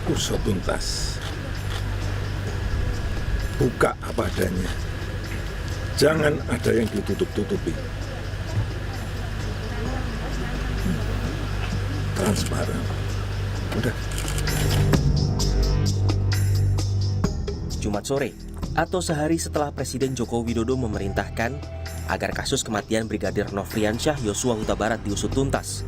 usut tuntas. Buka apa adanya. Jangan ada yang ditutup-tutupi. Transparan. Udah. Jumat sore, atau sehari setelah Presiden Joko Widodo memerintahkan agar kasus kematian Brigadir Nofriansyah Yosua Huta Barat diusut tuntas,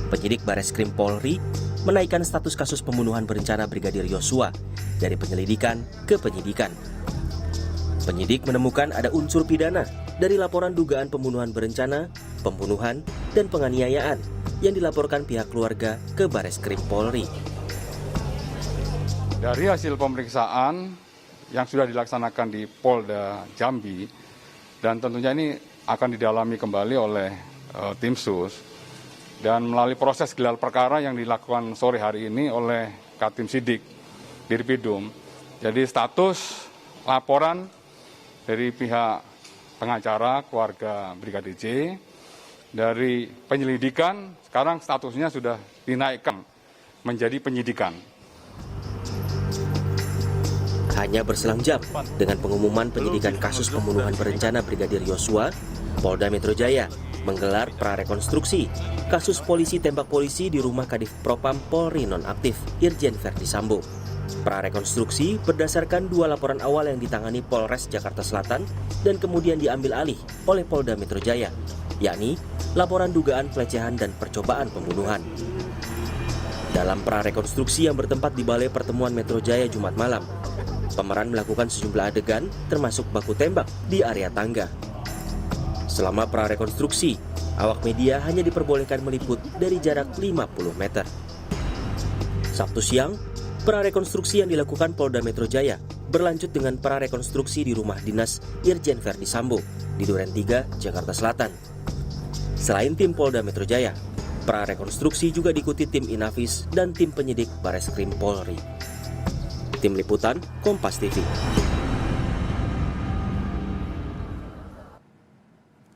penyidik Bareskrim Polri menaikkan status kasus pembunuhan berencana Brigadir Yosua dari penyelidikan ke penyidikan. Penyidik menemukan ada unsur pidana dari laporan dugaan pembunuhan berencana, pembunuhan, dan penganiayaan yang dilaporkan pihak keluarga ke Bareskrim Polri. Dari hasil pemeriksaan yang sudah dilaksanakan di Polda Jambi, dan tentunya ini akan didalami kembali oleh tim sus, dan melalui proses gelar perkara yang dilakukan sore hari ini oleh Katim Sidik Dirpidum. Jadi status laporan dari pihak pengacara keluarga Brigadir J, dari penyelidikan sekarang statusnya sudah dinaikkan menjadi penyidikan. Hanya berselang jam dengan pengumuman penyidikan kasus pembunuhan berencana Brigadir Yosua, Polda Metro Jaya menggelar prarekonstruksi kasus polisi tembak polisi di rumah Kadif Propam Polri nonaktif Irjen Verdi Sambo. Prarekonstruksi berdasarkan 2 laporan awal yang ditangani Polres Jakarta Selatan dan kemudian diambil alih oleh Polda Metro Jaya, yakni laporan dugaan pelecehan dan percobaan pembunuhan. Dalam prarekonstruksi yang bertempat di Balai Pertemuan Metro Jaya Jumat malam, pemeran melakukan sejumlah adegan termasuk baku tembak di area tangga. Selama prarekonstruksi, awak media hanya diperbolehkan meliput dari jarak 50 meter. Sabtu siang, prarekonstruksi yang dilakukan Polda Metro Jaya berlanjut dengan prarekonstruksi di rumah dinas Irjen Verdi Sambo di Duren 3, Jakarta Selatan. Selain tim Polda Metro Jaya, prarekonstruksi juga diikuti tim Inavis dan tim penyidik Bareskrim Polri. Tim Liputan, Kompas TV.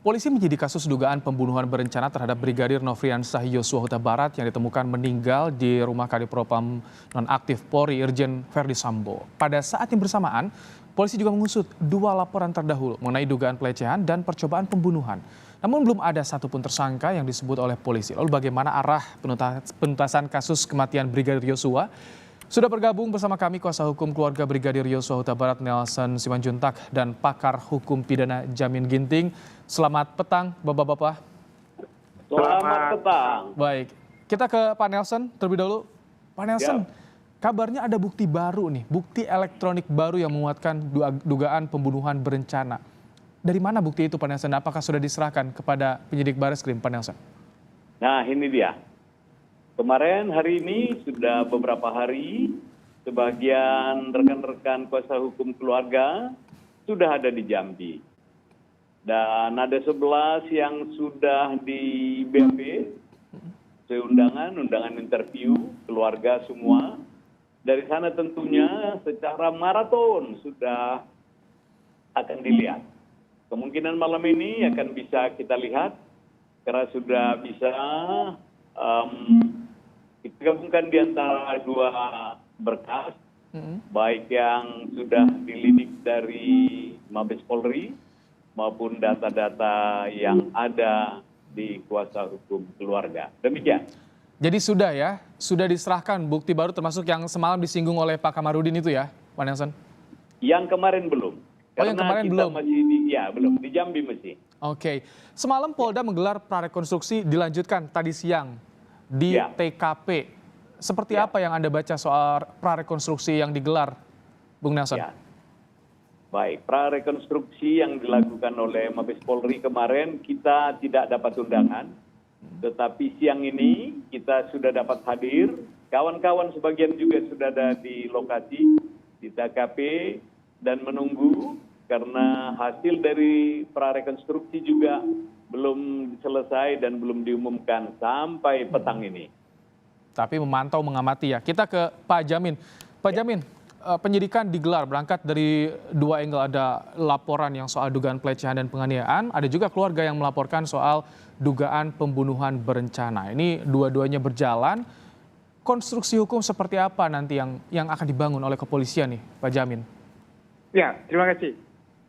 Polisi menyidik kasus dugaan pembunuhan berencana terhadap Brigadir Nofriansyah Yosua Huta Barat yang ditemukan meninggal di rumah Kadipropam nonaktif Polri Irjen Verdi Sambo. Pada saat yang bersamaan, polisi juga mengusut 2 laporan terdahulu mengenai dugaan pelecehan dan percobaan pembunuhan. Namun belum ada satupun tersangka yang disebut oleh polisi. Lalu bagaimana arah penuntasan kasus kematian Brigadir Yosua? Sudah bergabung bersama kami kuasa hukum keluarga Brigadir Yosua Huta Barat Nelson Simanjuntak dan pakar hukum pidana Jamin Ginting. Selamat petang Bapak-bapak. Selamat petang. Baik, kita ke Pak Nelson terlebih dahulu. Pak Nelson, kabarnya ada bukti baru nih, bukti elektronik baru yang menguatkan dugaan pembunuhan berencana. Dari mana bukti itu Pak Nelson? Apakah sudah diserahkan kepada penyidik Bareskrim Pak Nelson? Nah ini dia. Kemarin hari ini sudah beberapa hari sebagian rekan-rekan kuasa hukum keluarga sudah ada di Jambi. Dan ada 11 yang sudah di BAP, undangan interview keluarga semua. Dari sana tentunya secara maraton sudah akan dilihat. Kemungkinan malam ini akan bisa kita lihat karena sudah bisa kita gabungkan di antara 2 berkas, baik yang sudah dilidik dari Mabes Polri maupun data-data yang ada di kuasa hukum keluarga. Demikian. Jadi sudah diserahkan bukti baru termasuk yang semalam disinggung oleh Pak Kamarudin itu ya, Pak Nelson? Yang kemarin belum. Yang kemarin kita belum? Masih belum, di Jambi masih. Oke, semalam Polda menggelar prarekonstruksi dilanjutkan tadi siang di TKP. Seperti apa yang Anda baca soal prarekonstruksi yang digelar, Bung Nelson? Ya. Baik, prarekonstruksi yang dilakukan oleh Mabes Polri kemarin kita tidak dapat undangan, tetapi siang ini kita sudah dapat hadir. Kawan-kawan sebagian juga sudah ada di lokasi, di TKP, dan menunggu karena hasil dari prarekonstruksi juga belum selesai dan belum diumumkan sampai petang ini. Tapi memantau, mengamati ya. Kita ke Pak Jamin. Pak Jamin, penyidikan digelar berangkat dari 2 angle. Ada laporan yang soal dugaan pelecehan dan penganiayaan, ada juga keluarga yang melaporkan soal dugaan pembunuhan berencana. Ini dua-duanya berjalan. konstruksi hukum seperti apa nanti yang akan dibangun oleh kepolisian nih, Pak Jamin? Ya, terima kasih.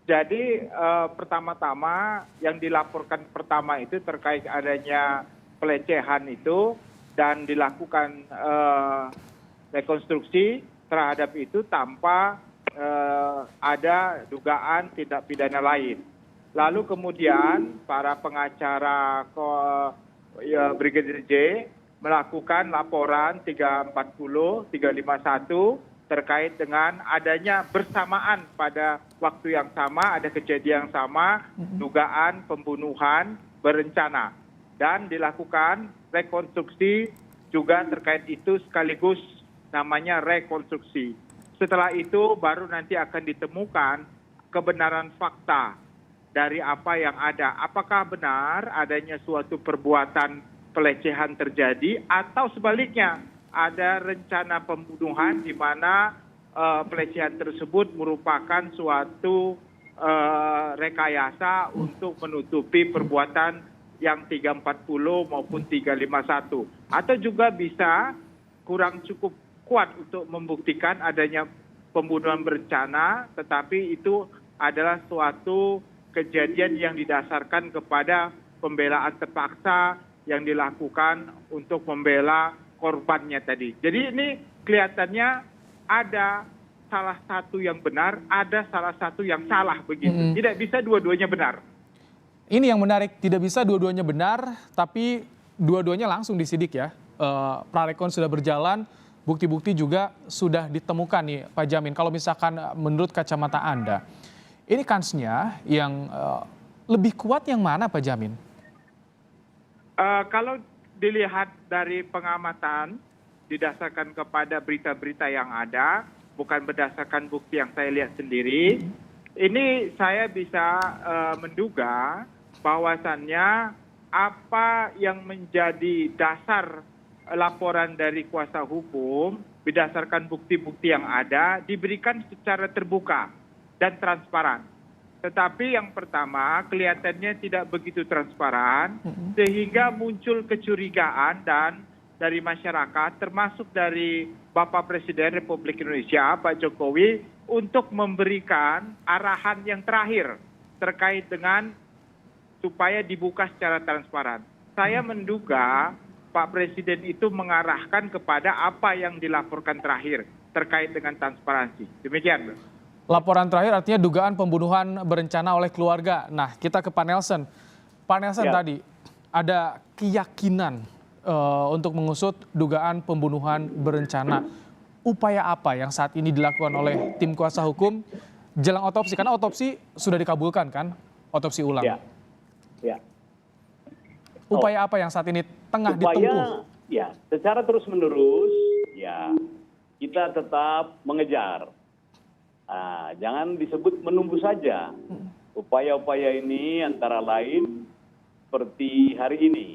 Jadi pertama-tama yang dilaporkan pertama itu terkait adanya pelecehan itu dan dilakukan rekonstruksi terhadap itu tanpa ada dugaan tindak pidana lain. Lalu kemudian para pengacara Brigadir J melakukan laporan 340, 351 terkait dengan adanya bersamaan pada waktu yang sama, ada kejadian yang sama, dugaan pembunuhan berencana. Dan dilakukan rekonstruksi juga terkait itu sekaligus namanya rekonstruksi. Setelah itu baru nanti akan ditemukan kebenaran fakta dari apa yang ada. Apakah benar adanya suatu perbuatan pelecehan terjadi atau sebaliknya ada rencana pembunuhan di mana pelecehan tersebut merupakan suatu rekayasa untuk menutupi perbuatan yang 340 maupun 351. Atau juga bisa kurang cukup kuat untuk membuktikan adanya pembunuhan berencana, tetapi itu adalah suatu kejadian yang didasarkan kepada pembelaan terpaksa yang dilakukan untuk membela korbannya tadi. Jadi ini kelihatannya ada salah satu yang benar, ada salah satu yang salah begitu. Tidak bisa dua-duanya benar. Ini yang menarik, tidak bisa dua-duanya benar, tapi dua-duanya langsung disidik ya. Prarekon sudah berjalan, bukti-bukti juga sudah ditemukan nih Pak Jamin. Kalau misalkan menurut kacamata Anda, ini kansnya yang lebih kuat yang mana Pak Jamin? Kalau dilihat dari pengamatan, didasarkan kepada berita-berita yang ada, bukan berdasarkan bukti yang saya lihat sendiri, ini saya bisa menduga bahwasannya apa yang menjadi dasar laporan dari kuasa hukum berdasarkan bukti-bukti yang ada diberikan secara terbuka dan transparan. Tetapi yang pertama kelihatannya tidak begitu transparan sehingga muncul kecurigaan dan dari masyarakat termasuk dari Bapak Presiden Republik Indonesia Pak Jokowi untuk memberikan arahan yang terakhir terkait dengan supaya dibuka secara transparan. Saya menduga Pak Presiden itu mengarahkan kepada apa yang dilaporkan terakhir terkait dengan transparansi. Demikian. Laporan terakhir artinya dugaan pembunuhan berencana oleh keluarga. Nah, kita ke Pak Nelson. Pak Nelson tadi ada keyakinan untuk mengusut dugaan pembunuhan berencana. Upaya apa yang saat ini dilakukan oleh tim kuasa hukum jelang otopsi? Karena otopsi sudah dikabulkan kan, otopsi ulang. Ya. Upaya apa yang saat ini tengah ditempuh? Ya, secara terus-menerus, ya kita tetap mengejar. Jangan disebut menunggu saja. Upaya-upaya ini antara lain seperti hari ini.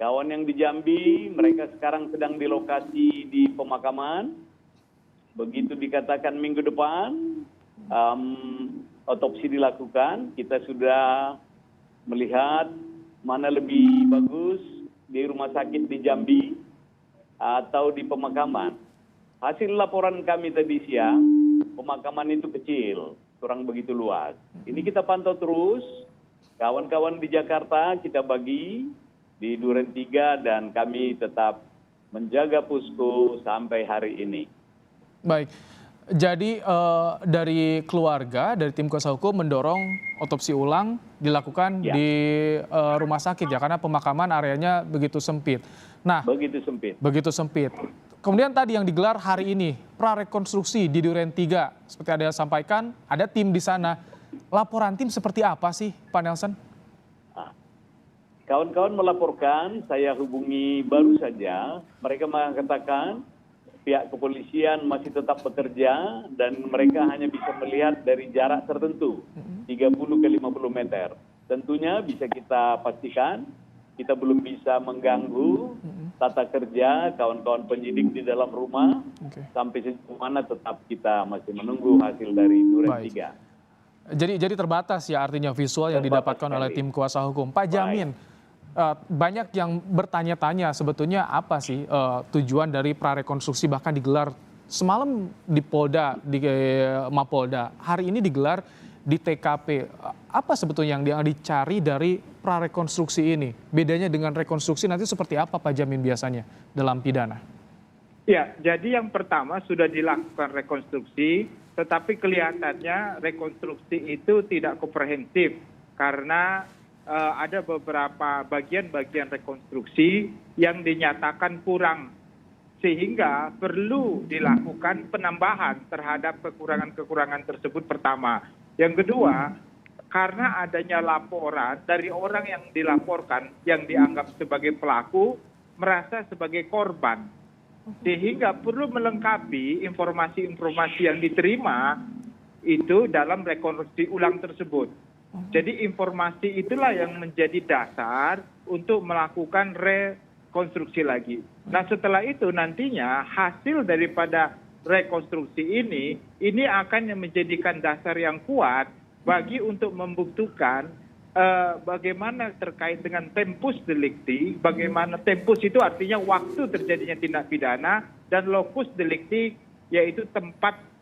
Kawan yang di Jambi, mereka sekarang sedang di lokasi di pemakaman. Begitu dikatakan minggu depan, otopsi dilakukan. Kita sudah melihat mana lebih bagus di rumah sakit di Jambi atau di pemakaman. Hasil laporan kami tadi siang, pemakaman itu kecil, kurang begitu luas. Ini kita pantau terus, kawan-kawan di Jakarta kita bagi di Duren 3 dan kami tetap menjaga posko sampai hari ini. Baik, jadi dari keluarga, dari tim kuasa hukum mendorong otopsi ulang dilakukan di rumah sakit ya, karena pemakaman areanya begitu sempit. Nah, begitu sempit. Kemudian tadi yang digelar hari ini, prarekonstruksi di Duren 3, seperti ada yang sampaikan, ada tim di sana. Laporan tim seperti apa sih, Pak Nelson? Kawan-kawan melaporkan, saya hubungi baru saja, mereka mengatakan pihak kepolisian masih tetap bekerja dan mereka hanya bisa melihat dari jarak tertentu, 30 ke 50 meter. Tentunya bisa kita pastikan, kita belum bisa mengganggu tata kerja kawan-kawan penyidik di dalam rumah, sampai sejauh mana tetap kita masih menunggu hasil dari Duren 3. Jadi terbatas ya artinya visual yang didapatkan oleh tim kuasa hukum. Pak Jamin, banyak yang bertanya-tanya sebetulnya apa sih tujuan dari prarekonstruksi bahkan digelar semalam di Polda, di Mapolda, hari ini digelar di TKP. Apa sebetulnya yang dicari dari prarekonstruksi ini? Bedanya dengan rekonstruksi nanti seperti apa Pak Jamin biasanya dalam pidana? Ya, jadi yang pertama sudah dilakukan rekonstruksi, tetapi kelihatannya rekonstruksi itu tidak komprehensif karena ada beberapa bagian-bagian rekonstruksi yang dinyatakan kurang, sehingga perlu dilakukan penambahan terhadap kekurangan-kekurangan tersebut pertama. Yang kedua, karena adanya laporan dari orang yang dilaporkan yang dianggap sebagai pelaku merasa sebagai korban, sehingga perlu melengkapi informasi-informasi yang diterima itu dalam rekonstruksi ulang tersebut. Jadi informasi itulah yang menjadi dasar untuk melakukan rekonstruksi lagi. Nah setelah itu nantinya hasil daripada rekonstruksi ini akan menjadikan dasar yang kuat bagi untuk membuktikan bagaimana terkait dengan tempus delicti, bagaimana tempus itu artinya waktu terjadinya tindak pidana, dan locus delicti yaitu tempat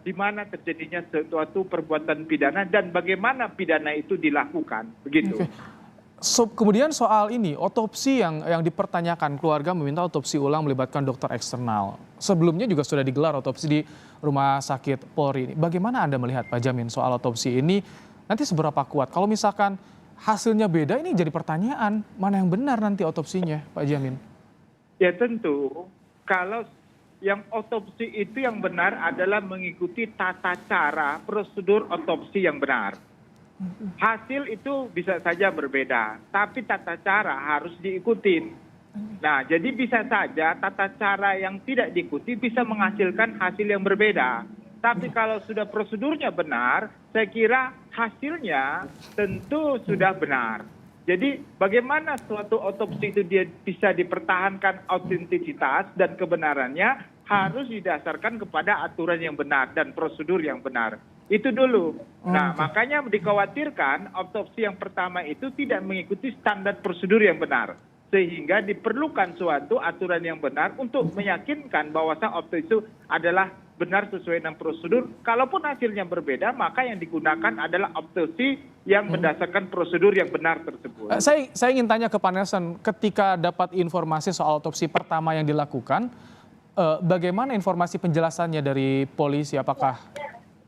di mana terjadinya suatu perbuatan pidana dan bagaimana pidana itu dilakukan, begitu. Oke. Kemudian soal ini, otopsi yang dipertanyakan, keluarga meminta otopsi ulang melibatkan dokter eksternal. Sebelumnya juga sudah digelar otopsi di Rumah Sakit Polri. Bagaimana Anda melihat Pak Jamin soal otopsi ini? Nanti seberapa kuat? Kalau misalkan hasilnya beda, ini jadi pertanyaan, mana yang benar nanti otopsinya Pak Jamin? Ya tentu, kalau yang otopsi itu yang benar adalah mengikuti tata cara prosedur otopsi yang benar. Hasil itu bisa saja berbeda, tapi tata cara harus diikuti. Nah, jadi bisa saja tata cara yang tidak diikuti bisa menghasilkan hasil yang berbeda. Tapi kalau sudah prosedurnya benar, saya kira hasilnya tentu sudah benar. Jadi bagaimana suatu otopsi itu dia bisa dipertahankan autentisitas dan kebenarannya harus didasarkan kepada aturan yang benar dan prosedur yang benar. Itu dulu. Nah, makanya dikhawatirkan otopsi yang pertama itu tidak mengikuti standar prosedur yang benar. Sehingga diperlukan suatu aturan yang benar untuk meyakinkan bahwa otopsi itu adalah benar sesuai dengan prosedur. Kalaupun hasilnya berbeda, maka yang digunakan adalah otopsi yang berdasarkan prosedur yang benar tersebut. Saya ingin tanya ke Pak Nelson, ketika dapat informasi soal otopsi pertama yang dilakukan, bagaimana informasi penjelasannya dari polisi? Apakah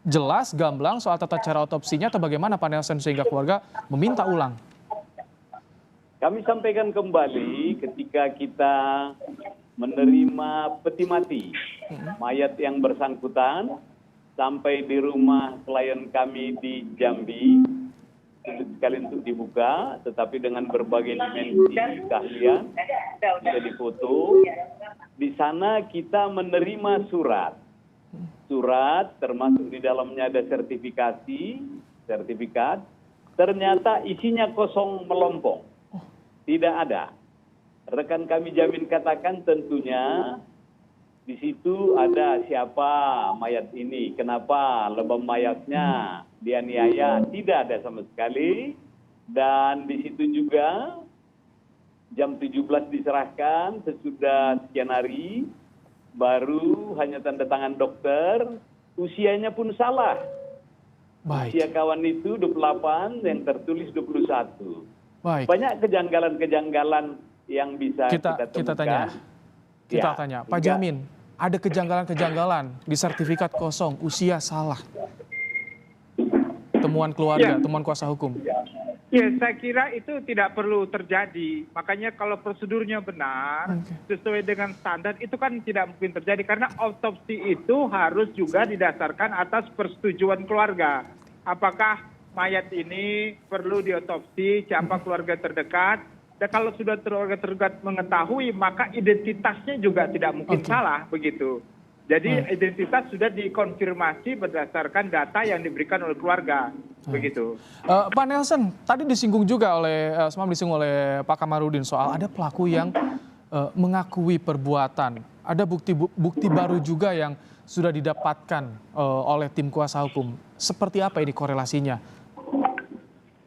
jelas, gamblang soal tata cara otopsinya atau bagaimana Pak Nelson sehingga keluarga meminta ulang? Kami sampaikan kembali ketika kita menerima peti mati mayat yang bersangkutan sampai di rumah klien kami di Jambi, sulit sekali untuk dibuka, tetapi dengan berbagai dimensi keahlian bisa difoto. Di sana kita menerima surat termasuk di dalamnya ada sertifikat, ternyata isinya kosong melompong, tidak ada. Rekan kami Jamin katakan tentunya di situ ada siapa mayat ini, kenapa lebam mayatnya dianiaya, tidak ada sama sekali. Dan di situ juga jam 17 diserahkan, sesudah sekian hari baru hanya tanda tangan dokter, usianya pun salah. Baik. Usia kawan itu 28, yang tertulis 21. Baik. Banyak kejanggalan-kejanggalan yang bisa kita temukan. Kita tanya, Pak Jamin, ada kejanggalan-kejanggalan di sertifikat kosong, usia salah. Temuan keluarga, temuan kuasa hukum. Ya, saya kira itu tidak perlu terjadi. Makanya kalau prosedurnya benar, sesuai dengan standar, itu kan tidak mungkin terjadi. Karena autopsi itu harus juga didasarkan atas persetujuan keluarga. Apakah mayat ini perlu diotopsi, siapa keluarga terdekat. Dan kalau sudah keluarga terdekat mengetahui, maka identitasnya juga tidak mungkin salah, begitu. Jadi identitas sudah dikonfirmasi berdasarkan data yang diberikan oleh keluarga, begitu. Pak Nelson, tadi disinggung juga semalam disinggung oleh Pak Kamarudin soal ada pelaku yang mengakui perbuatan. Ada bukti baru juga yang sudah didapatkan oleh tim kuasa hukum. Seperti apa ini korelasinya?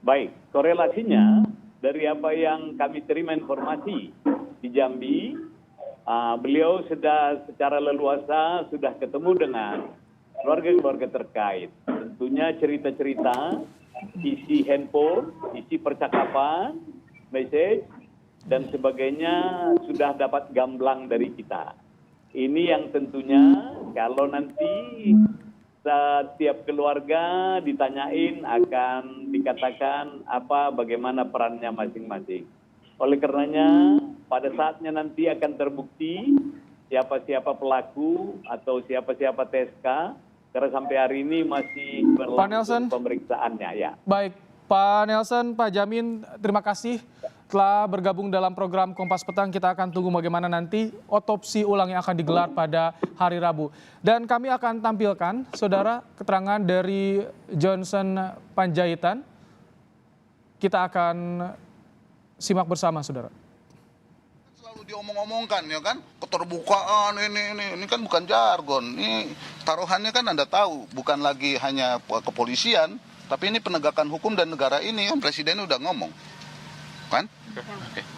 Baik, korelasinya dari apa yang kami terima informasi di Jambi, beliau sudah secara leluasa sudah ketemu dengan keluarga-keluarga terkait. Tentunya cerita-cerita, isi handphone, isi percakapan, message, dan sebagainya sudah dapat gamblang dari kita. Ini yang tentunya kalau nanti setiap keluarga ditanyain akan dikatakan bagaimana perannya masing-masing. Oleh karenanya pada saatnya nanti akan terbukti siapa-siapa pelaku atau siapa-siapa TSK, karena sampai hari ini masih berlangsung pemeriksaannya ya. Baik, Pak Nelson, Pak Jamin, terima kasih telah bergabung dalam program Kompas Petang. Kita akan tunggu bagaimana nanti otopsi ulang yang akan digelar pada hari Rabu. Dan kami akan tampilkan, saudara, keterangan dari Johnson Panjaitan. Kita akan simak bersama, saudara. Selalu diomong-omongkan ya kan, keterbukaan ini kan bukan jargon. Ini taruhannya kan Anda tahu, bukan lagi hanya kepolisian, tapi ini penegakan hukum dan negara ini kan Presiden udah ngomong. Kan?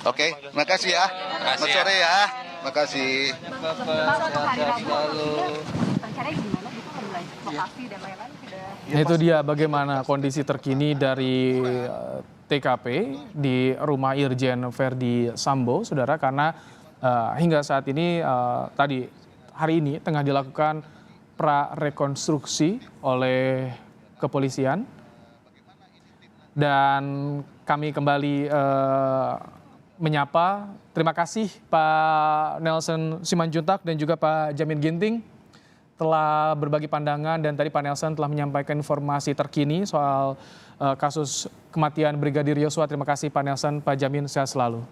Oke, makasih ya. Selamat sore ya. Makasih. Nah, itu dia bagaimana kondisi terkini dari TKP di rumah Irjen Verdi Sambo, saudara, karena hingga saat ini tadi hari ini tengah dilakukan prarekonstruksi oleh kepolisian. Dan kami kembali menyapa, terima kasih Pak Nelson Simanjuntak dan juga Pak Jamin Ginting telah berbagi pandangan, dan tadi Pak Nelson telah menyampaikan informasi terkini soal kasus kematian Brigadir Yosua. Terima kasih Pak Nelson, Pak Jamin, sehat selalu.